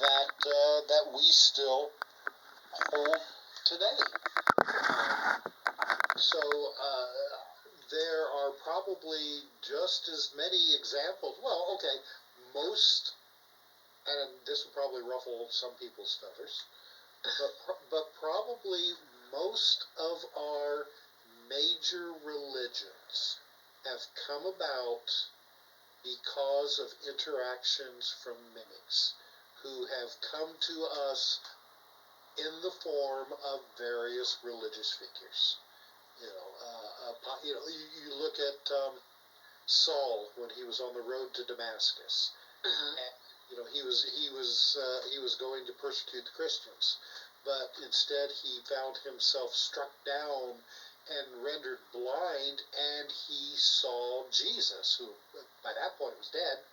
that we still hold today. So there are probably just as many examples. Well, okay, most, and this will probably ruffle some people's feathers, but probably most of our major religions have come about because of interactions from mimics who have come to us in the form of various religious figures. You look at Saul when he was on the road to Damascus. And, he was going to persecute the Christians, but instead he found himself struck down and rendered blind, and he saw Jesus, who by that point was dead.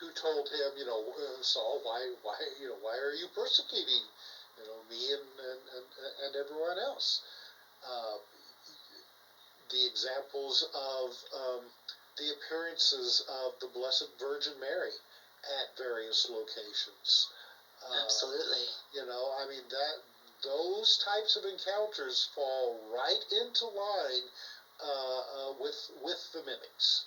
Who told him, Saul, why are you persecuting, me and everyone else? The examples of the appearances of the Blessed Virgin Mary at various locations. Absolutely. Those types of encounters fall right into line with the mimics.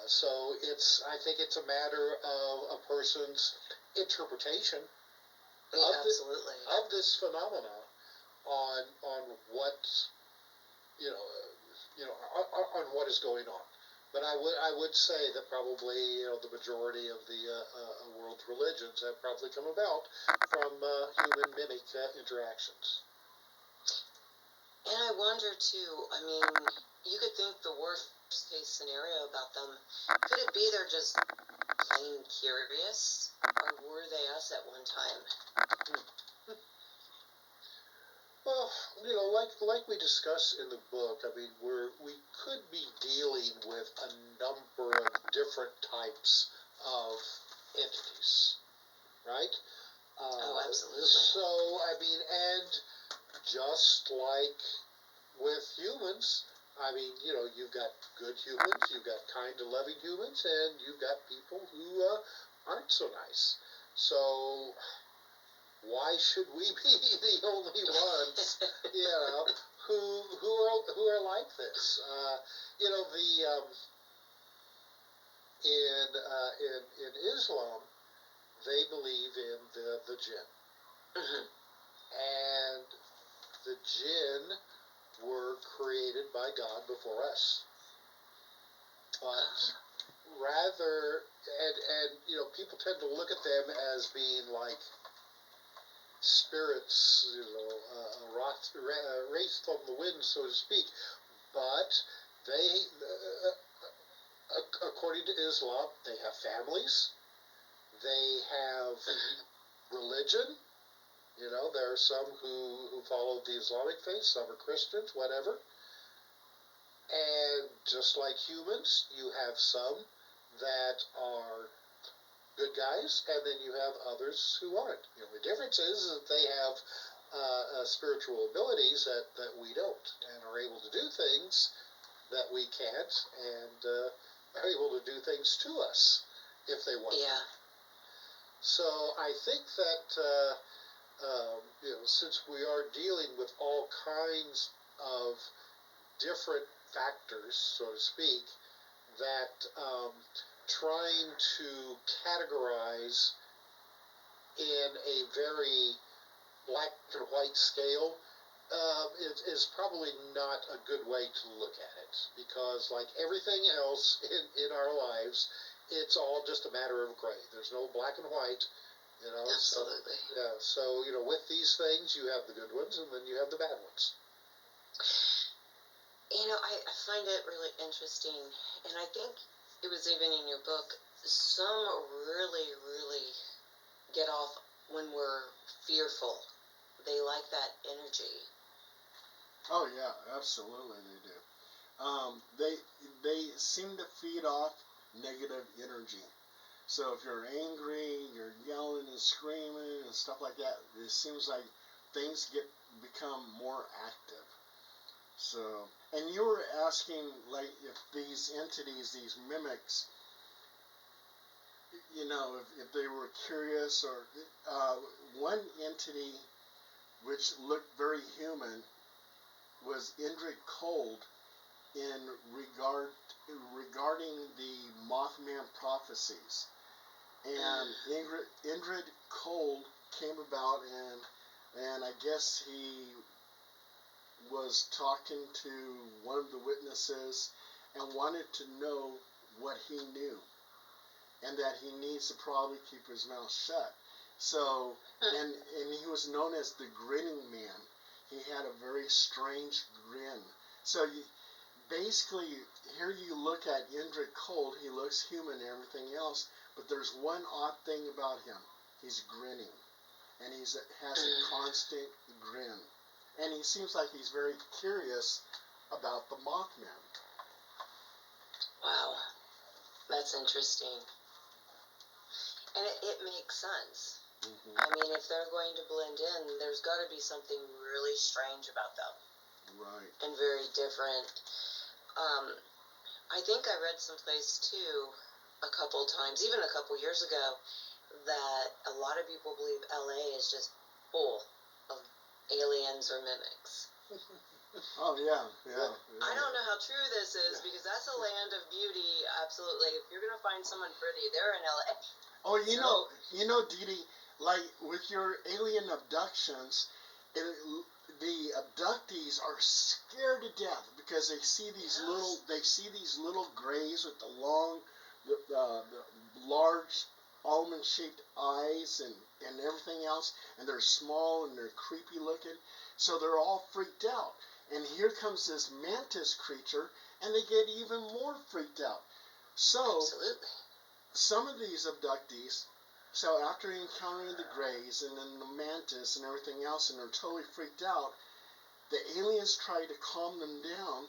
So I think it's a matter of a person's interpretation of this phenomena on what on what is going on. But I would say that probably the majority of the world's religions have probably come about from human mimic interactions. And I wonder too. I mean, you could think the worst case scenario about them. Could it be they're just plain curious, or were they us at one time? Well, like we discuss in the book, I mean, we could be dealing with a number of different types of entities, right? Absolutely. So, I mean, and just like with humans, I mean, you've got good humans, you've got kind and loving humans, and you've got people who aren't so nice. So why should we be the only ones, who are like this? In Islam, they believe in the jinn, and the jinn were created by God before us. But rather, and people tend to look at them as being like spirits, raised from the wind, so to speak. But they, according to Islam, they have families. They have religion. There are some who follow the Islamic faith, some are Christians, whatever. And just like humans, you have some that are good guys, and then you have others who aren't. The difference is that they have spiritual abilities that we don't, and are able to do things that we can't, and are able to do things to us if they want. Yeah. So I think that since we are dealing with all kinds of different factors, so to speak, that trying to categorize in a very black and white scale is probably not a good way to look at it, because like everything else in our lives, it's all just a matter of gray. There's no black and white. Absolutely. So with these things, you have the good ones, and then you have the bad ones. I find it really interesting, and I think it was even in your book, some really, really get off when we're fearful. They like that energy. Oh yeah, absolutely they do. They seem to feed off negative energy. So if you're angry, you're yelling and screaming and stuff like that, it seems like things become more active. So, and you were asking, like, if these entities, these mimics, if they were curious, or one entity which looked very human was Indrid Cold in regarding the Mothman prophecies. And Indrid Cold came about, and I guess he was talking to one of the witnesses and wanted to know what he knew, and that he needs to probably keep his mouth shut. So, and he was known as the Grinning Man. He had a very strange grin. So basically, here you look at Indrid Cold, he looks human and everything else, but there's one odd thing about him. He's grinning, and he has a constant grin. And he seems like he's very curious about the Mothman. Wow, that's interesting. And it makes sense. Mm-hmm. I mean, if they're going to blend in, there's got to be something really strange about them. Right. And very different. I think I read someplace too, a couple times, even a couple years ago, that a lot of people believe LA is just full of aliens or mimics. Oh, yeah. I don't know how true this is, because that's a land of beauty, absolutely. If you're going to find someone pretty, they're in LA. Oh, you know, DeeDee, like with your alien abductions, the abductees are scared to death because they see these little grays with the long, the large almond-shaped eyes and everything else, and they're small and they're creepy looking, so they're all freaked out. And here comes this mantis creature, and they get even more freaked out. So, absolutely. Some of these abductees, so after encountering the Greys and then the Mantis and everything else, and they're totally freaked out, the aliens try to calm them down,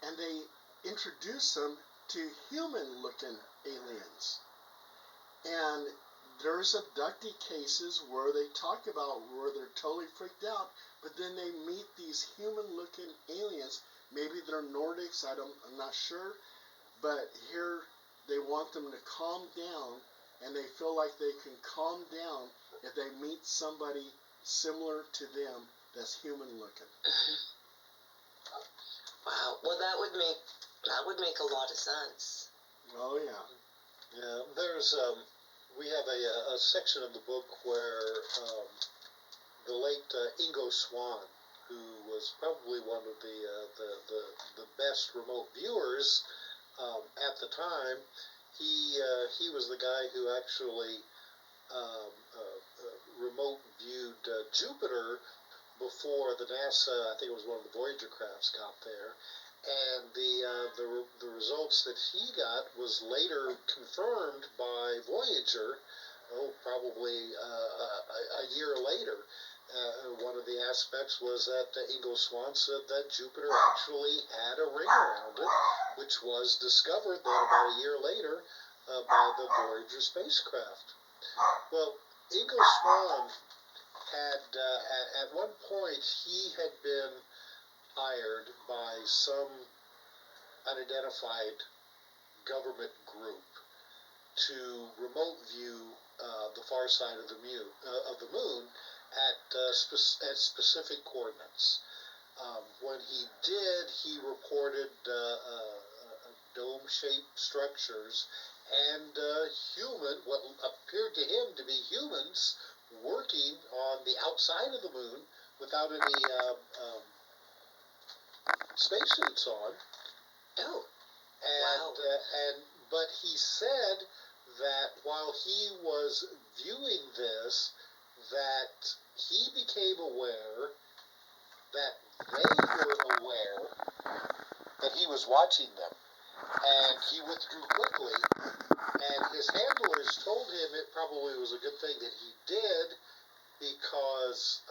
and they introduce them to human-looking aliens. And there's abductee cases where they talk about where they're totally freaked out, but then they meet these human-looking aliens. Maybe they're Nordics, I'm not sure, but here they want them to calm down, and they feel like they can calm down if they meet somebody similar to them that's human-looking. Wow. Well, that would make a lot of sense. Oh yeah. Yeah. There's we have a section of the book where the late Ingo Swann, who was probably one of the best remote viewers at the time, he was the guy who actually remote viewed Jupiter before the NASA, I think it was one of the Voyager crafts, got there, and the results that he got was later confirmed by Voyager. Probably a year later. One of the aspects was that Ingo Swann said that Jupiter actually had a ring around it, which was discovered then about a year later by the Voyager spacecraft. Well, Ingo Swann had, at one point, he had been hired by some unidentified government group to remote view the far side of the moon at specific coordinates. When he did, he reported dome-shaped structures and what appeared to him to be humans, working on the outside of the moon without any spacesuits on. Oh. But he said that while he was viewing this, that he became aware that they were aware that he was watching them. And he withdrew quickly, and his handlers told him it probably was a good thing that he did, because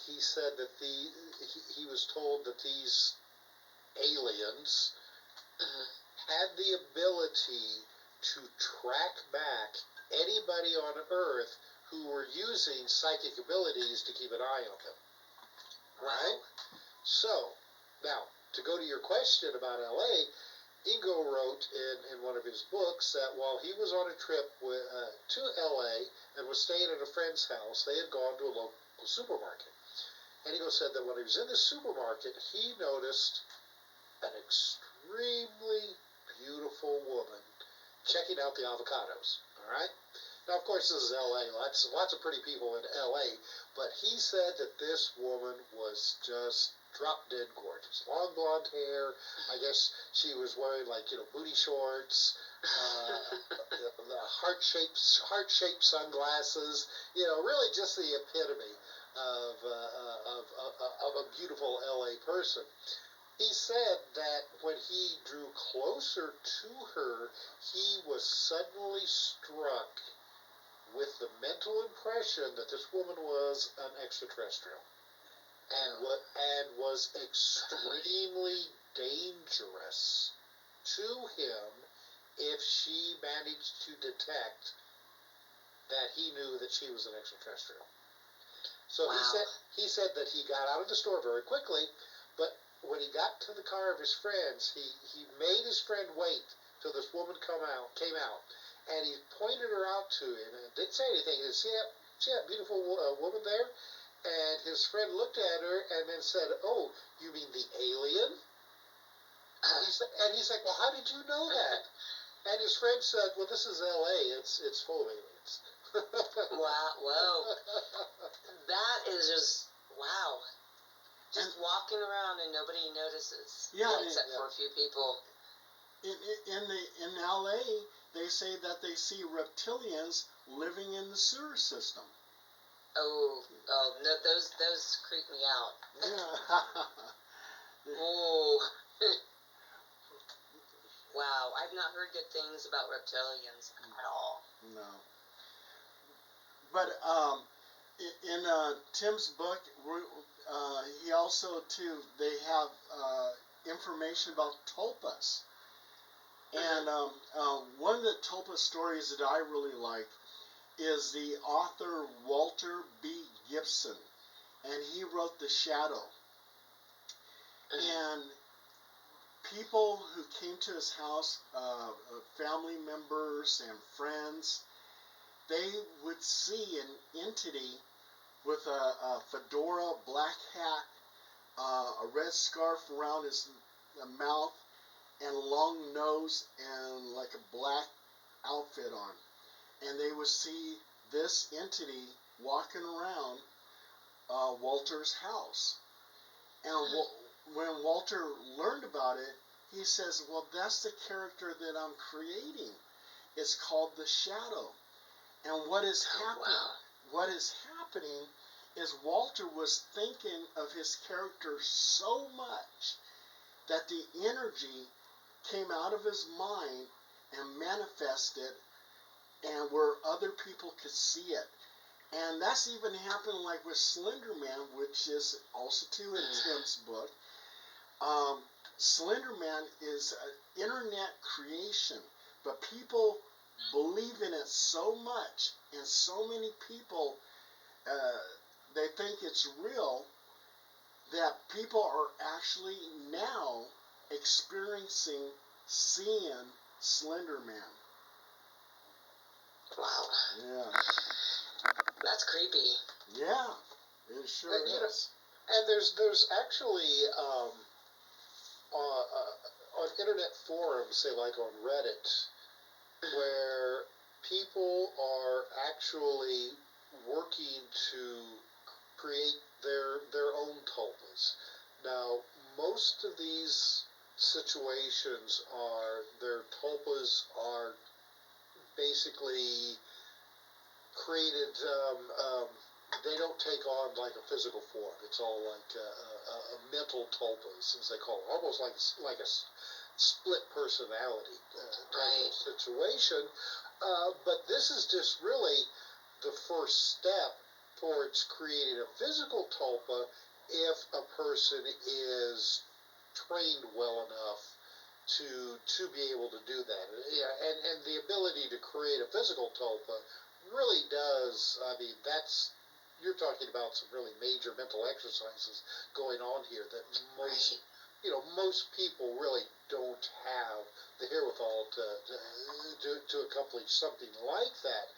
he said that he was told that these aliens had the ability to track back anybody on Earth who were using psychic abilities to keep an eye on them. Wow. Right? So, now, to go to your question about LA, Ego wrote in one of his books that while he was on a trip to LA and was staying at a friend's house, they had gone to a local supermarket. And Ego said that when he was in the supermarket, he noticed an extremely beautiful woman checking out the avocados. All right? Now, of course, this is LA. Lots of pretty people in LA. But he said that this woman was just drop dead gorgeous. Long blonde hair. I guess she was wearing booty shorts, the heart-shaped sunglasses. Really just the epitome of a beautiful LA person. He said that when he drew closer to her, he was suddenly struck with the mental impression that this woman was an extraterrestrial and was extremely dangerous to him if she managed to detect that he knew that she was an extraterrestrial. So Wow. he said that he got out of the store very quickly, but when he got to the car of his friends, he made his friend wait till this woman came out, and he pointed her out to him and didn't say anything. He said, see that beautiful woman there? And his friend looked at her and then said, "Oh, you mean the alien?" And he's like, "Well, how did you know that?" And his friend said, "Well, this is L.A. It's full of aliens." Wow, whoa. That is just, wow. Just walking around and nobody notices. Yeah, except for a few people. In LA, they say that they see reptilians living in the sewer system. Oh no, those creep me out. Yeah. Oh. Wow, I've not heard good things about reptilians at all. No. But in Tim's book, he also too they have information about tulpas. And one of the tulpa stories that I really like is the author Walter B. Gibson, and he wrote The Shadow. And people who came to his house, family members and friends, they would see an entity with a fedora, black hat, a red scarf around his mouth, and a long nose, and like a black outfit on. And they would see this entity walking around Walter's house. And when Walter learned about it, he says, "Well, that's the character that I'm creating. It's called the Shadow." And what is happening is Walter was thinking of his character so much that the energy came out of his mind and manifested, and where other people could see it. And that's even happened like with Slender Man, which is also too in Tim's book. Slender Man is an internet creation, but people believe in it so much, and so many people they think it's real, that people are actually now experiencing seeing Slender Man. Wow. Yeah. That's creepy. Yeah, it sure is. And there's actually on internet forums, say like on Reddit, where people are actually working to create their own tulpas. Now, most of these situations their tulpas are basically created. They don't take on like a physical form. It's all like a mental tulpas, as they call it, almost like a split personality type of situation. But this is just really the first step towards creating a physical tulpa if a person is trained well enough to be able to do that. And the ability to create a physical tulpa really does, you're talking about some really major mental exercises going on here that most people really don't have the wherewithal to accomplish something like that.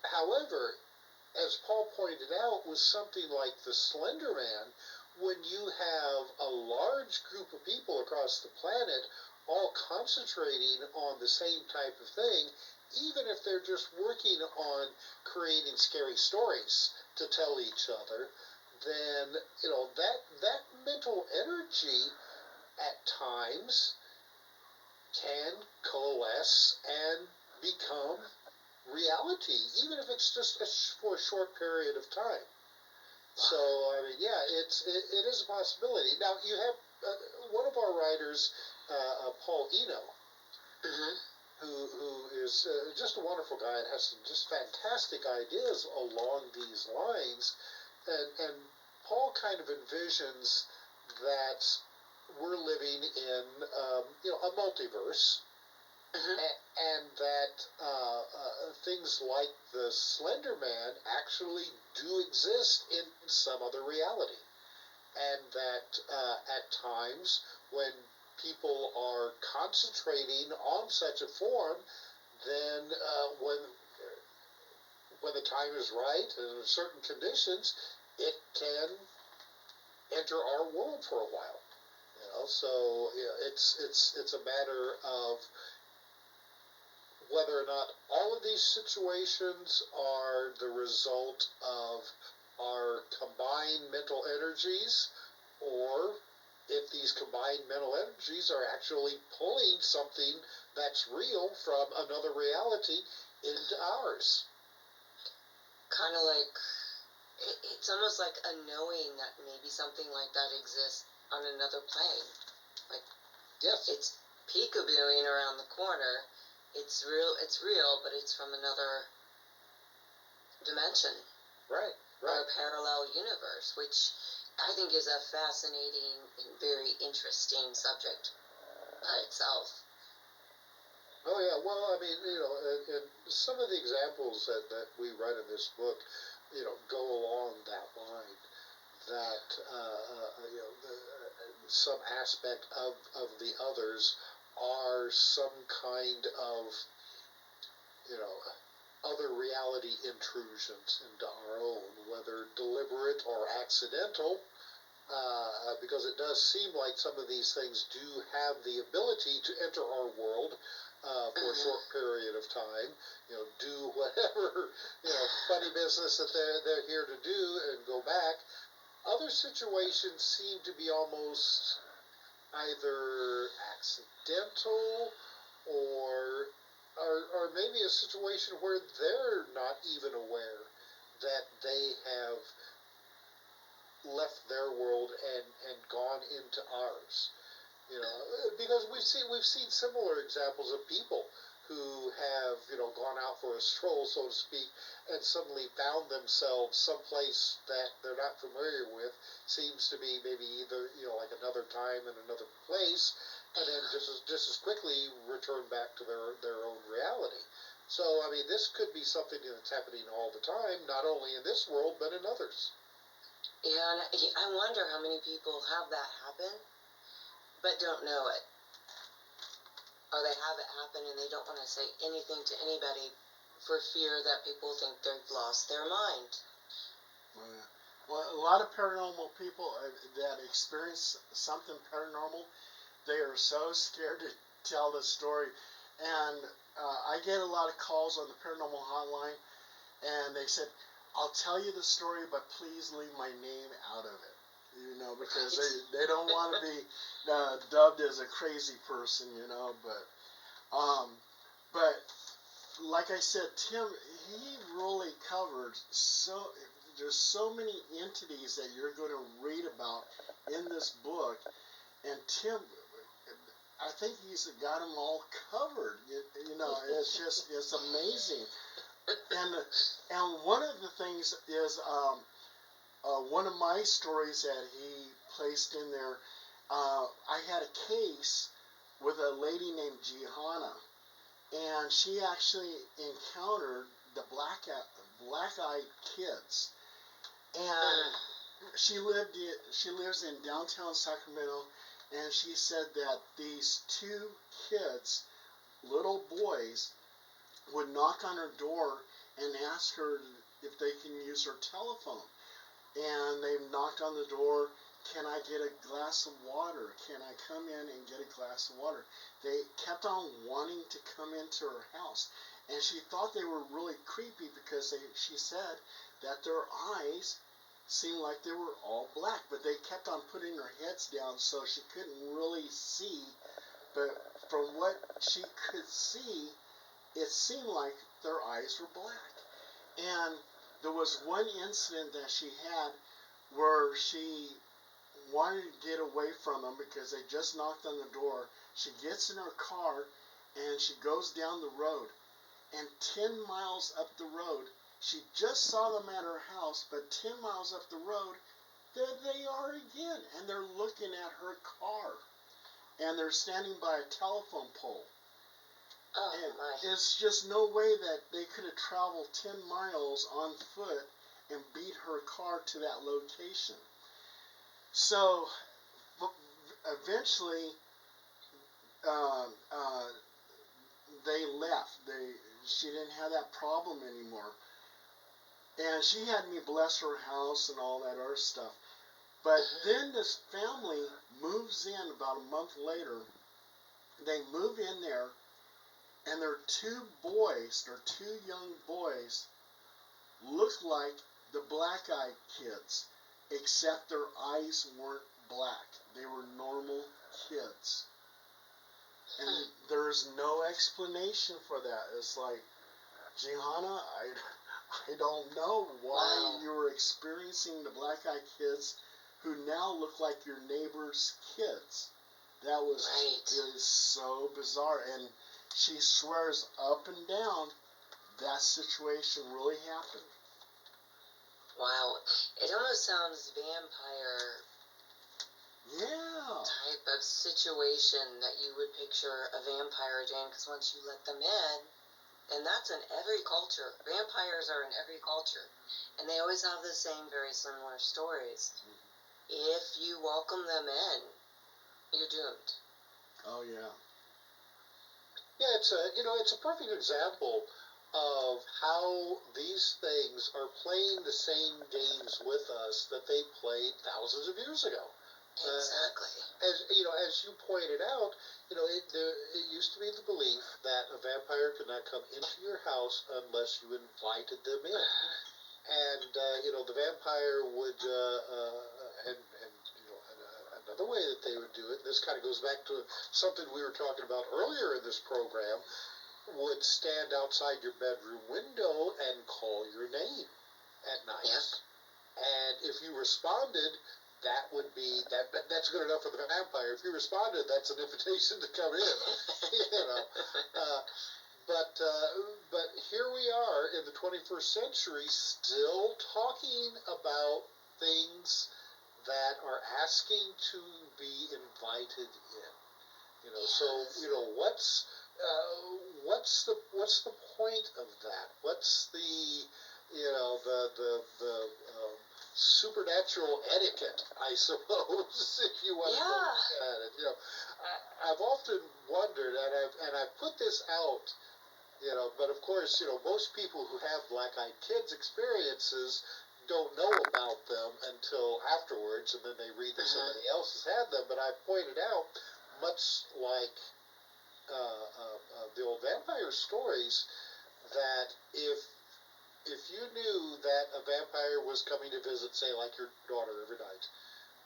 However, as Paul pointed out, with something like the Slender Man, when you have a large group of people across the planet all concentrating on the same type of thing, even if they're just working on creating scary stories to tell each other, then that mental energy at times can coalesce and become reality, even if it's just for a short period of time. So, I mean, yeah, it is a possibility. Now, you have one of our writers, Paul Eno, who is just a wonderful guy and has some just fantastic ideas along these lines. And Paul kind of envisions that we're living in, a multiverse. And that things like the Slender Man actually do exist in some other reality. And that at times when people are concentrating on such a form, then when the time is right and in certain conditions, it can enter our world for a while. So it's a matter of whether or not all of these situations are the result of our combined mental energies, or if these combined mental energies are actually pulling something that's real from another reality into ours. Kind of like, it's almost like a knowing that maybe something like that exists on another plane. Like, yes, it's peekabooing around the corner. It's real, but it's from another dimension. Right. Or a parallel universe, which I think is a fascinating and very interesting subject by itself. Oh, yeah. Well, I mean, and some of the examples that we write in this book, go along that line. That, some aspect of the others are some kind of, other reality intrusions into our own, whether deliberate or accidental, because it does seem like some of these things do have the ability to enter our world for a short period of time, do whatever, funny business that they're here to do and go back. Other situations seem to be almost either accidental or maybe a situation where they're not even aware that they have left their world and gone into ours. Because we've seen similar examples of people who have gone out for a stroll, so to speak, and suddenly found themselves someplace that they're not familiar with. Seems to be maybe either like another time and another place, and then just as quickly return back to their own reality. So I mean, this could be something that's happening all the time, not only in this world but in others. Yeah, and I wonder how many people have that happen, but don't know it. Or they have it happen and they don't want to say anything to anybody for fear that people think they've lost their mind. Well, a lot of paranormal people that experience something paranormal, they are so scared to tell the story. And I get a lot of calls on the paranormal hotline, and they said, I'll tell you the story, but please leave my name out of it. Because they don't want to be dubbed as a crazy person, but like I said, Tim, he really covered there's so many entities that you're going to read about in this book, and Tim, I think he's got them all covered. It's amazing. And one of the things is one of my stories that he placed in there. I had a case with a lady named Gihanna, and she actually encountered the black-eyed kids, and she lives in downtown Sacramento, and she said that these two kids, little boys, would knock on her door and ask her if they can use her telephone. And they knocked on the door, can I get a glass of water? Can I come in and get a glass of water? They kept on wanting to come into her house. And she thought they were really creepy because she said that their eyes seemed like they were all black. But they kept on putting their heads down so she couldn't really see. But from what she could see, it seemed like their eyes were black. And there was one incident that she had where she wanted to get away from them because they just knocked on the door. She gets in her car and she goes down the road. And 10 miles up the road, she just saw them at her house, but 10 miles up the road, there they are again. And they're looking at her car. And they're standing by a telephone pole. Oh, and my. it's just no way that they could have traveled 10 miles on foot and beat her car to that location. So eventually they left. She didn't have that problem anymore. And she had me bless her house and all that other stuff. But then this family moves in about a month later. They move in there, and their two young boys, look like the black-eyed kids, except their eyes weren't black. They were normal kids. And there's no explanation for that. It's like, Gihanna, I don't know why you were experiencing the black-eyed kids who now look like your neighbor's kids. That was It was so bizarre. And she swears up and down that situation really happened. Wow. It almost sounds vampire type of situation that you would picture a vampire doing, because once you let them in, and that's in every culture. Vampires are in every culture. And they always have the same very similar stories. If you welcome them in, you're doomed. Oh, yeah. Yeah, it's a perfect example of how these things are playing the same games with us that they played thousands of years ago. Exactly. As you pointed out, it used to be the belief that a vampire could not come into your house unless you invited them in, and the vampire would another way that they would do it. This kind of goes back to something we were talking about earlier in this program. Would stand outside your bedroom window and call your name at night. Yep. And if you responded, that's good enough for the vampire. If you responded, that's an invitation to come in. But here we are in the 21st century, still talking about things that are asking to be invited in. What's the point of that? What's the supernatural etiquette, I suppose, if you want to look at it. I've often wondered, and I've put this out, but of course, most people who have black-eyed kids experiences don't know about them until afterwards, and then they read that somebody else has had them. But I've pointed out, much like the old vampire stories, that if you knew that a vampire was coming to visit, say, like your daughter every night,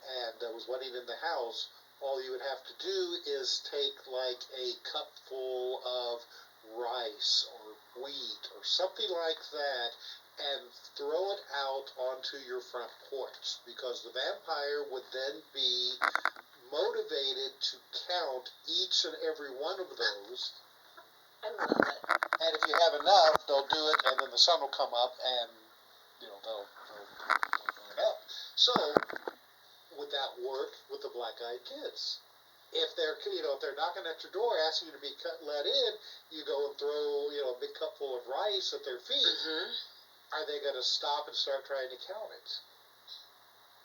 and was waiting in the house, all you would have to do is take like a cupful of rice or wheat or something like that and throw it out onto your front porch, because the vampire would then be motivated to count each and every one of those. I love it. And if you have enough, they'll do it, and then the sun will come up, and they'll burn up. So would that work with the black-eyed kids? If they're knocking at your door asking you to be let in, you go and throw a big cupful of rice at their feet. Are they going to stop and start trying to count it?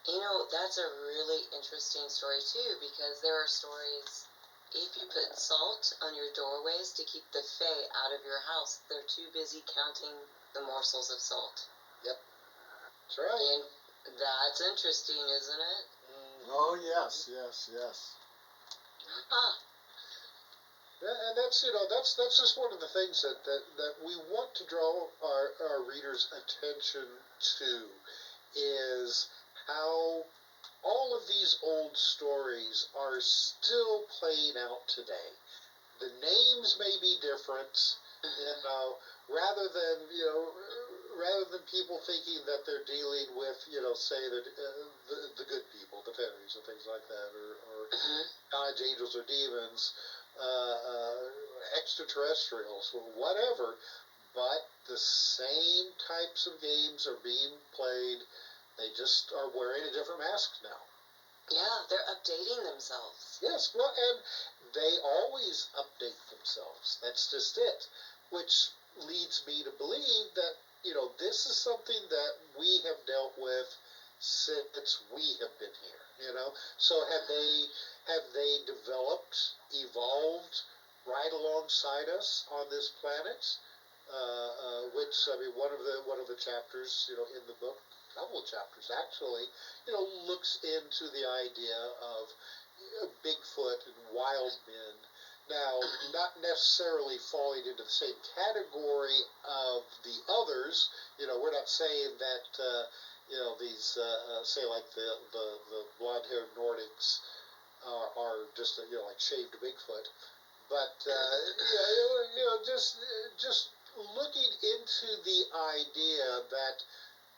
You know, that's a really interesting story too, because there are stories. If you put salt on your doorways to keep the fae out of your house, they're too busy counting the morsels of salt. That's right. And that's interesting, isn't it? Oh, yes, yes, yes. Huh. And that's just one of the things that we want to draw our readers' attention to is how all of these old stories are still playing out today. The names may be different, rather than people thinking that they're dealing with, say the good people, the fairies and things like that, or gods, angels, or demons, extraterrestrials, or whatever. But the same types of games are being played. They just are wearing a different mask now. Yeah, they're updating themselves. Yes, well, and they always update themselves. That's just it. Which leads me to believe that, this is something that we have dealt with since we have been here, So have they developed, evolved right alongside us on this planet? Which, one of the chapters, in the book, a couple of chapters actually, looks into the idea of Bigfoot and wild men. Now, not necessarily falling into the same category of the others. We're not saying that, these, say like the blonde-haired Nordics are just, like shaved Bigfoot. But, just looking into the idea that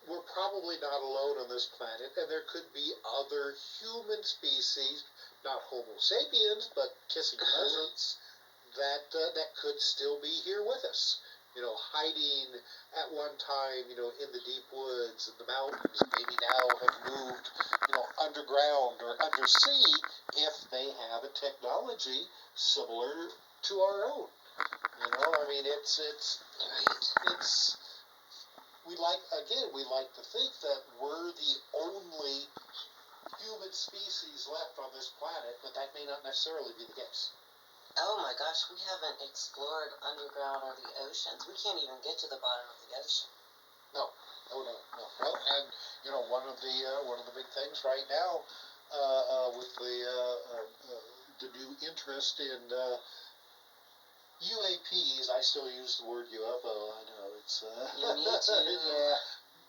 we're probably not alone on this planet, and there could be other human species, not Homo sapiens, but kissing cousins, that could still be here with us. Hiding at one time, in the deep woods and the mountains, maybe now have moved, underground or undersea if they have a technology similar to our own. It's we like to think that we're the only human species left on this planet, but that may not necessarily be the case. Oh my gosh, we haven't explored underground or the oceans. We can't even get to the bottom of the ocean. No. And one of the big things right now, with the new interest in UAPs, I still use the word UFO. I know it's. Yeah, me too. Yeah.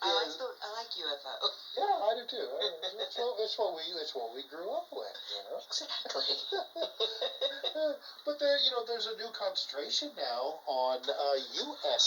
I like UFO. Yeah, I do too. It's what we grew up with. Exactly. But there's a new concentration now on U.S.